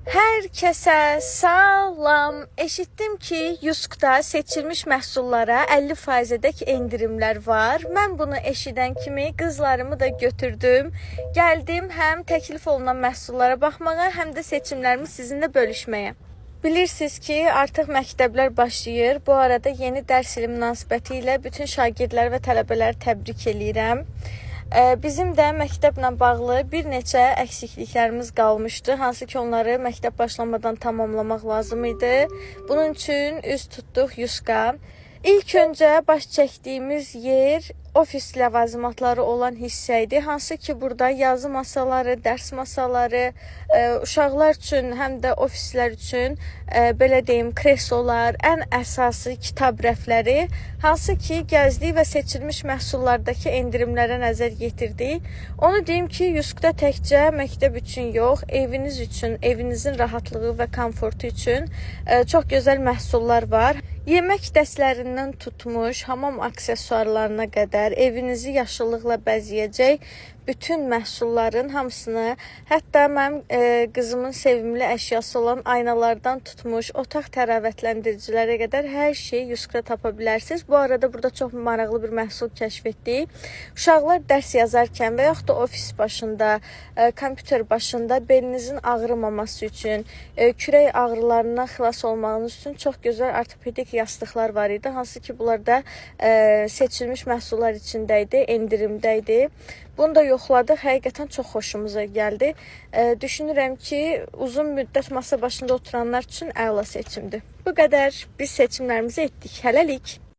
Herkese salam. Eşitdim ki Yusk'da seçilmiş məhsullara 50%dək endirimlər var. Mən bunu eşidən kimi qızlarımı da götürdüm. Gəldim həm təklif olunan məhsullara baxmağa, həm də seçimlərimi sizinlə bölüşməyə. Bilirsiniz ki, artıq məktəblər başlayır. Bu arada yeni dərs ili münasibəti ilə bütün şagirdləri və tələbələri təbrik eləyirəm. Bizim də məktəblə bağlı bir neçə əksikliklərimiz qalmışdı. Hansı ki, onları məktəb başlamadan tamamlamaq lazım idi. Bunun üçün üz tutduq Yuska. İlk öncə baş çəkdiyimiz yer ofis ləvazimatları olan hissə idi. Hansı ki, burada yazı masaları, dərs masaları, uşaqlar üçün, həm də ofislər üçün belə deyim, kreslolar, ən əsası kitab rəfləri, hansı ki, gəzdik və seçilmiş məhsullardakı endirimlərə nəzər yetirdik. Onu deyim ki, Yusk'da təkcə məktəb üçün yox, eviniz üçün, evinizin rahatlığı və komfortu üçün çox gözəl məhsullar var. Yemək dəstlərindən tutmuş, hamam aksesuarlarına qədər evinizi yaşıllıqla bəzəyəcək bütün məhsulların hamısını, hətta mənim qızımın sevimli əşyası olan aynalardan tutmuş, otaq təravətləndiricilərə qədər hər şeyi Yusk'da tapa bilərsiniz. Bu arada burada çox maraqlı bir məhsul kəşf etdik. Uşaqlar dərs yazarkən və yaxud da ofis başında, kompüter başında belinizin ağrımaması üçün, kürək ağrılarından xilas olmağınız üçün çox gözəl ortopedik yastıqlar var idi. Hansı ki, bunlar da seçilmiş məhsullar içində idi, endirimdə idi. Bunu da yoxladıq. Həqiqətən çox xoşumuza gəldi. Düşünürəm ki, uzun müddət masa başında oturanlar üçün əla seçimdir. Bu qədər biz seçimlərimizi etdik. Hələlik.